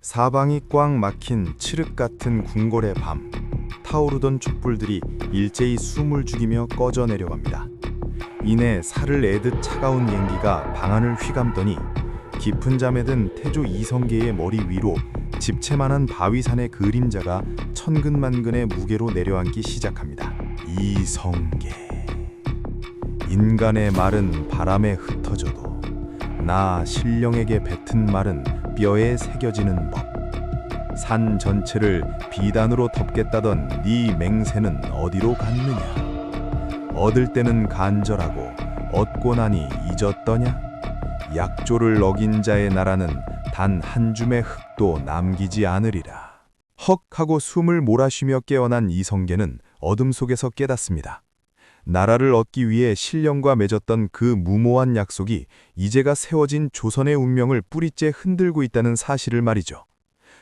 사방이 꽉 막힌 칠흑 같은 궁궐의 밤, 타오르던 촛불들이 일제히 숨을 죽이며 꺼져 내려갑니다. 이내 살을 애듯 차가운 연기가 방안을 휘감더니 깊은 잠에 든 태조 이성계의 머리 위로 집채만한 바위산의 그림자가 천근만근의 무게로 내려앉기 시작합니다. 이성계, 인간의 말은 바람에 흩어져도 나 신령에게 뱉은 말은 뼈에 새겨지는 법. 산 전체를 비단으로 덮겠다던 네 맹세는 어디로 갔느냐? 얻을 때는 간절하고 얻고 나니 잊었더냐? 약조를 어긴 자의 나라는 단 한 줌의 흙도 남기지 않으리라. 헉 하고 숨을 몰아쉬며 깨어난 이성계는 어둠 속에서 깨닫습니다. 나라를 얻기 위해 신령과 맺었던 그 무모한 약속이 이제가 세워진 조선의 운명을 뿌리째 흔들고 있다는 사실을 말이죠.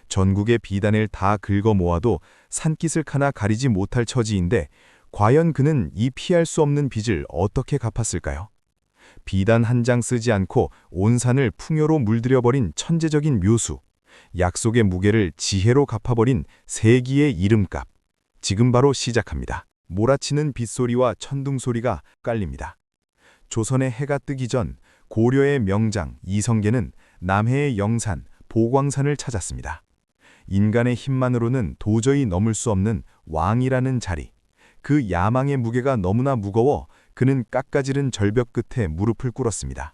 전국의 비단을 다 긁어 모아도 산기슭 하나 가리지 못할 처지인데 과연 그는 이 피할 수 없는 빚을 어떻게 갚았을까요? 비단 한 장 쓰지 않고 온 산을 풍요로 물들여버린 천재적인 묘수, 약속의 무게를 지혜로 갚아버린 세기의 이름값. 지금 바로 시작합니다. 몰아치는 빗소리와 천둥소리가 깔립니다. 조선의 해가 뜨기 전 고려의 명장 이성계는 남해의 영산, 보광산을 찾았습니다. 인간의 힘만으로는 도저히 넘을 수 없는 왕이라는 자리. 그 야망의 무게가 너무나 무거워 그는 깎아지른 절벽 끝에 무릎을 꿇었습니다.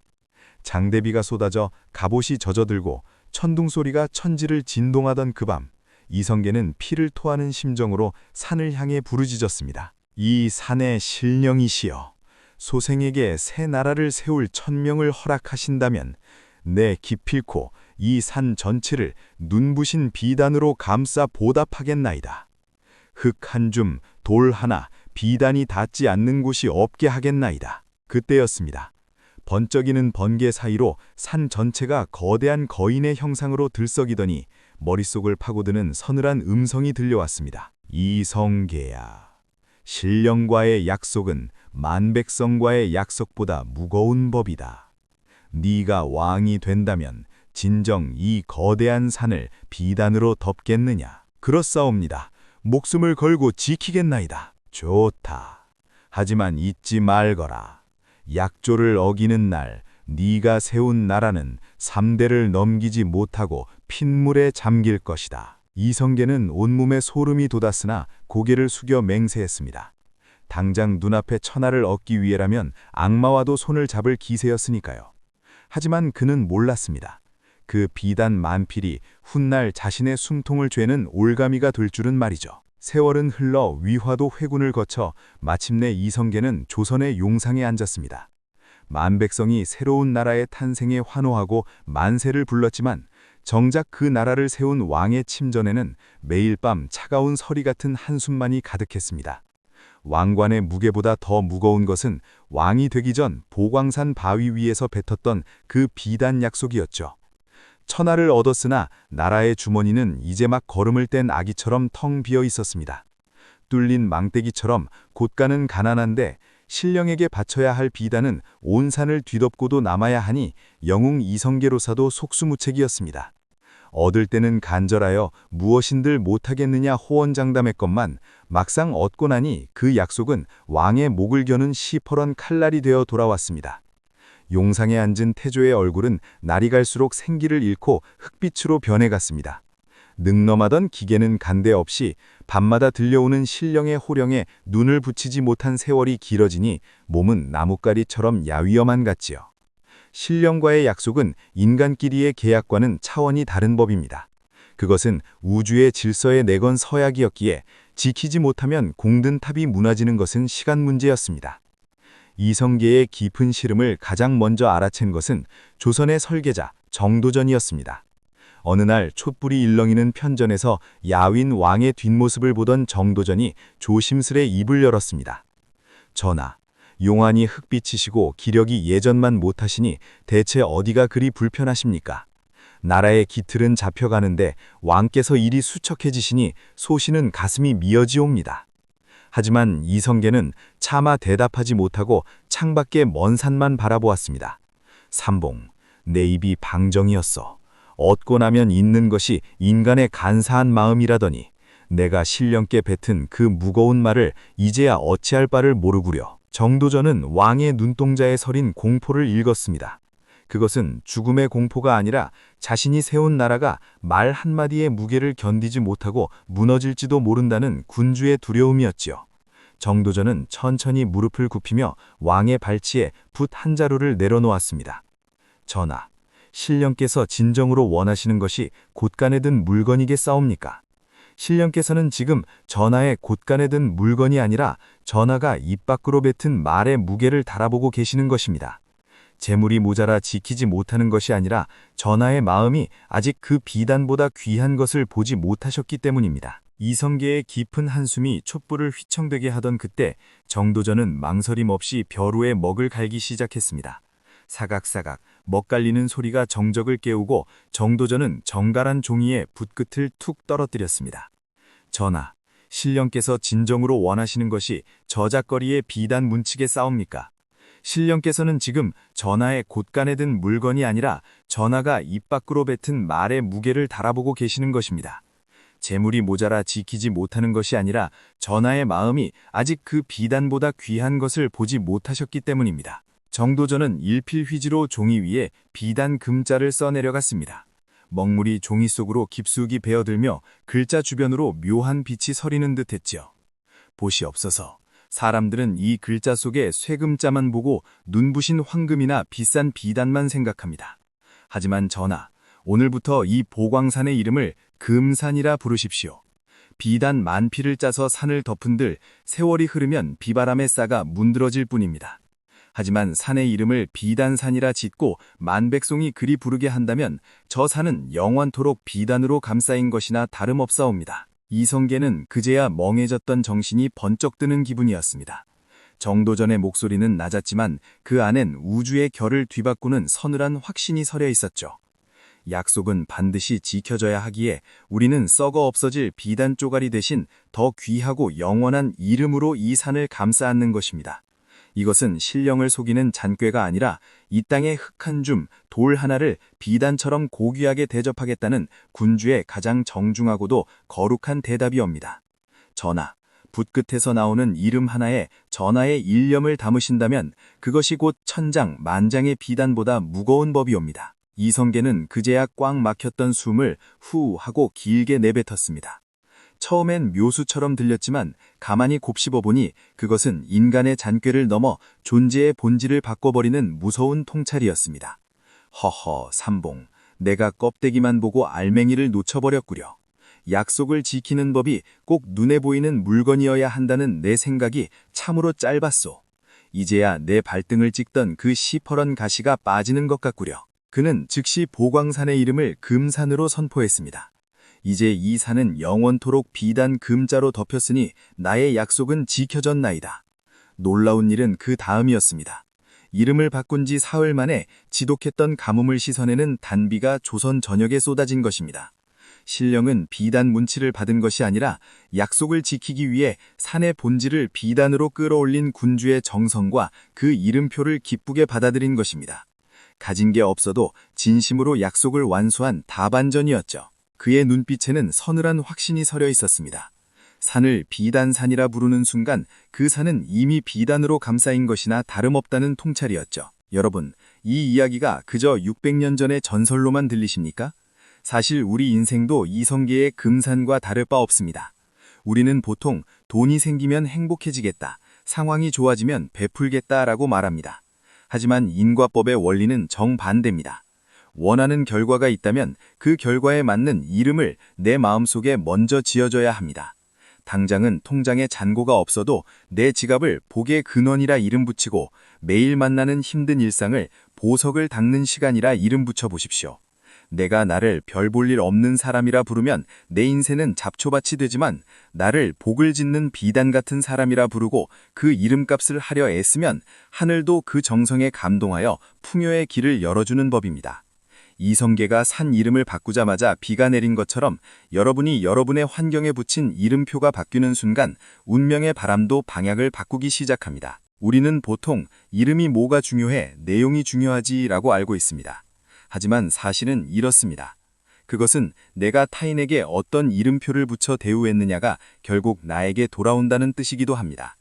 장대비가 쏟아져 갑옷이 젖어들고 천둥소리가 천지를 진동하던 그 밤, 이성계는 피를 토하는 심정으로 산을 향해 부르짖었습니다. 이 산의 신령이시여, 소생에게 새 나라를 세울 천명을 허락하신다면 내 기필코 이 산 전체를 눈부신 비단으로 감싸 보답하겠나이다. 흙 한 줌, 돌 하나, 비단이 닿지 않는 곳이 없게 하겠나이다. 그때였습니다. 번쩍이는 번개 사이로 산 전체가 거대한 거인의 형상으로 들썩이더니 머릿속을 파고드는 서늘한 음성이 들려왔습니다. 이성계야, 신령과의 약속은 만백성과의 약속보다 무거운 법이다. 네가 왕이 된다면 진정 이 거대한 산을 비단으로 덮겠느냐? 그렇사옵니다. 목숨을 걸고 지키겠나이다. 좋다. 하지만 잊지 말거라. 약조를 어기는 날 네가 세운 나라는 3대를 넘기지 못하고 핏물에 잠길 것이다. 이성계는 온몸에 소름이 돋았으나 고개를 숙여 맹세했습니다. 당장 눈앞에 천하를 얻기 위해라면 악마와도 손을 잡을 기세였으니까요. 하지만 그는 몰랐습니다. 그 비단 만필이 훗날 자신의 숨통을 죄는 올가미가 될 줄은 말이죠. 세월은 흘러 위화도 회군을 거쳐 마침내 이성계는 조선의 용상에 앉았습니다. 만백성이 새로운 나라의 탄생에 환호하고 만세를 불렀지만 정작 그 나라를 세운 왕의 침전에는 매일 밤 차가운 서리 같은 한숨만이 가득했습니다. 왕관의 무게보다 더 무거운 것은 왕이 되기 전 보광산 바위 위에서 뱉었던 그 비단 약속이었죠. 천하를 얻었으나 나라의 주머니는 이제 막 걸음을 뗀 아기처럼 텅 비어 있었습니다. 뚫린 망대기처럼 곳간은 가난한데 신령에게 바쳐야 할 비단은 온 산을 뒤덮고도 남아야 하니 영웅 이성계로사도 속수무책이었습니다. 얻을 때는 간절하여 무엇인들 못하겠느냐 호언장담했건만 막상 얻고 나니 그 약속은 왕의 목을 겨눈 시퍼런 칼날이 되어 돌아왔습니다. 용상에 앉은 태조의 얼굴은 날이 갈수록 생기를 잃고 흙빛으로 변해갔습니다. 능넘하던 기계는 간대 없이 밤마다 들려오는 신령의 호령에 눈을 붙이지 못한 세월이 길어지니 몸은 나뭇가리처럼 야위어만 같지요. 신령과의 약속은 인간끼리의 계약과는 차원이 다른 법입니다. 그것은 우주의 질서에 내건 서약이었기에 지키지 못하면 공든 탑이 무너지는 것은 시간 문제였습니다. 이성계의 깊은 시름을 가장 먼저 알아챈 것은 조선의 설계자 정도전이었습니다. 어느 날 촛불이 일렁이는 편전에서 야윈 왕의 뒷모습을 보던 정도전이 조심스레 입을 열었습니다. 전하, 용안이 흑빛이시고 기력이 예전만 못하시니 대체 어디가 그리 불편하십니까? 나라의 기틀은 잡혀가는데 왕께서 일이 수척해지시니 소신은 가슴이 미어지옵니다. 하지만 이성계는 차마 대답하지 못하고 창밖에 먼 산만 바라보았습니다. 삼봉, 내 입이 방정이었어. 얻고 나면 잊는 것이 인간의 간사한 마음이라더니 내가 신령께 뱉은 그 무거운 말을 이제야 어찌할 바를 모르구려. 정도전은 왕의 눈동자에 서린 공포를 읽었습니다. 그것은 죽음의 공포가 아니라 자신이 세운 나라가 말 한마디의 무게를 견디지 못하고 무너질지도 모른다는 군주의 두려움이었지요. 정도전은 천천히 무릎을 굽히며 왕의 발치에 붓 한 자루를 내려놓았습니다. 전하, 신령께서 진정으로 원하시는 것이 곳간에 든 물건이겠사옵니까? 신령께서는 지금 전하의 곳간에 든 물건이 아니라 전하가 입 밖으로 뱉은 말의 무게를 달아보고 계시는 것입니다. 재물이 모자라 지키지 못하는 것이 아니라 전하의 마음이 아직 그 비단보다 귀한 것을 보지 못하셨기 때문입니다. 이성계의 깊은 한숨이 촛불을 휘청되게 하던 그때 정도전은 망설임 없이 벼루에 먹을 갈기 시작했습니다. 사각사각 먹 갈리는 소리가 정적을 깨우고 정도전은 정갈한 종이에 붓끝을 툭 떨어뜨렸습니다. 전하, 신령께서 진정으로 원하시는 것이 저작거리의 비단 문칙에 싸웁니까? 신령께서는 지금 전하의 곳간에 든 물건이 아니라 전하가 입 밖으로 뱉은 말의 무게를 달아보고 계시는 것입니다. 재물이 모자라 지키지 못하는 것이 아니라 전하의 마음이 아직 그 비단보다 귀한 것을 보지 못하셨기 때문입니다. 정도전은 일필휘지로 종이 위에 비단 금자를 써내려갔습니다. 먹물이 종이 속으로 깊숙이 배어들며 글자 주변으로 묘한 빛이 서리는 듯 했지요. 보시옵소서. 사람들은 이 글자 속에 쇠금자만 보고 눈부신 황금이나 비싼 비단만 생각합니다. 하지만 전하, 오늘부터 이 보광산의 이름을 금산이라 부르십시오. 비단 만피를 짜서 산을 덮은들 세월이 흐르면 비바람에 싸가 문드러질 뿐입니다. 하지만 산의 이름을 비단산이라 짓고 만백성이 그리 부르게 한다면 저 산은 영원토록 비단으로 감싸인 것이나 다름없사옵니다. 이성계는 그제야 멍해졌던 정신이 번쩍 드는 기분이었습니다. 정도전의 목소리는 낮았지만 그 안엔 우주의 결을 뒤바꾸는 서늘한 확신이 서려 있었죠. 약속은 반드시 지켜져야 하기에 우리는 썩어 없어질 비단 쪼가리 대신 더 귀하고 영원한 이름으로 이 산을 감싸 안는 것입니다. 이것은 신령을 속이는 잔꾀가 아니라 이 땅의 흙 한 줌, 돌 하나를 비단처럼 고귀하게 대접하겠다는 군주의 가장 정중하고도 거룩한 대답이옵니다. 전하, 붓끝에서 나오는 이름 하나에 전하의 일념을 담으신다면 그것이 곧 천장, 만장의 비단보다 무거운 법이옵니다. 이성계는 그제야 꽉 막혔던 숨을 후 하고 길게 내뱉었습니다. 처음엔 묘수처럼 들렸지만 가만히 곱씹어보니 그것은 인간의 잔꾀를 넘어 존재의 본질을 바꿔버리는 무서운 통찰이었습니다. 허허, 삼봉, 내가 껍데기만 보고 알맹이를 놓쳐버렸구려. 약속을 지키는 법이 꼭 눈에 보이는 물건이어야 한다는 내 생각이 참으로 짧았소. 이제야 내 발등을 찍던 그 시퍼런 가시가 빠지는 것 같구려. 그는 즉시 보광산의 이름을 금산으로 선포했습니다. 이제 이 산은 영원토록 비단 금자로 덮였으니 나의 약속은 지켜졌나이다. 놀라운 일은 그 다음이었습니다. 이름을 바꾼 지 사흘 만에 지독했던 가뭄을 씻어내는 단비가 조선 전역에 쏟아진 것입니다. 신령은 비단 문치를 받은 것이 아니라 약속을 지키기 위해 산의 본질을 비단으로 끌어올린 군주의 정성과 그 이름표를 기쁘게 받아들인 것입니다. 가진 게 없어도 진심으로 약속을 완수한 다반전이었죠. 그의 눈빛에는 서늘한 확신이 서려 있었습니다. 산을 비단산이라 부르는 순간 그 산은 이미 비단으로 감싸인 것이나 다름없다는 통찰이었죠. 여러분, 이 이야기가 그저 600년 전의 전설로만 들리십니까? 사실 우리 인생도 이성계의 금산과 다를 바 없습니다. 우리는 보통 돈이 생기면 행복해지겠다, 상황이 좋아지면 베풀겠다라고 말합니다. 하지만 인과법의 원리는 정반대입니다. 원하는 결과가 있다면 그 결과에 맞는 이름을 내 마음속에 먼저 지어줘야 합니다. 당장은 통장에 잔고가 없어도 내 지갑을 복의 근원이라 이름 붙이고 매일 만나는 힘든 일상을 보석을 닦는 시간이라 이름 붙여보십시오. 내가 나를 별 볼 일 없는 사람이라 부르면 내 인생은 잡초밭이 되지만 나를 복을 짓는 비단 같은 사람이라 부르고 그 이름값을 하려 애쓰면 하늘도 그 정성에 감동하여 풍요의 길을 열어주는 법입니다. 이성계가 산 이름을 바꾸자마자 비가 내린 것처럼 여러분이 여러분의 환경에 붙인 이름표가 바뀌는 순간 운명의 바람도 방향을 바꾸기 시작합니다. 우리는 보통 이름이 뭐가 중요해, 내용이 중요하지라고 알고 있습니다. 하지만 사실은 이렇습니다. 그것은 내가 타인에게 어떤 이름표를 붙여 대우했느냐가 결국 나에게 돌아온다는 뜻이기도 합니다.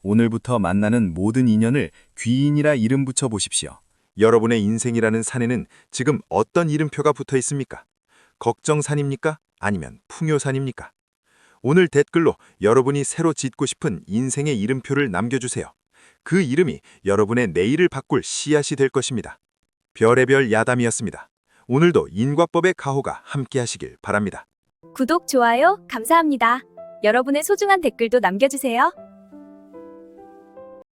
오늘부터 만나는 모든 인연을 귀인이라 이름 붙여 보십시오. 여러분의 인생이라는 산에는 지금 어떤 이름표가 붙어 있습니까? 걱정산입니까? 아니면 풍요산입니까? 오늘 댓글로 여러분이 새로 짓고 싶은 인생의 이름표를 남겨주세요. 그 이름이 여러분의 내일을 바꿀 씨앗이 될 것입니다. 별의 별 야담이었습니다. 오늘도 인과법의 가호가 함께 하시길 바랍니다. 구독, 좋아요 감사합니다. 여러분의 소중한 댓글도 남겨주세요.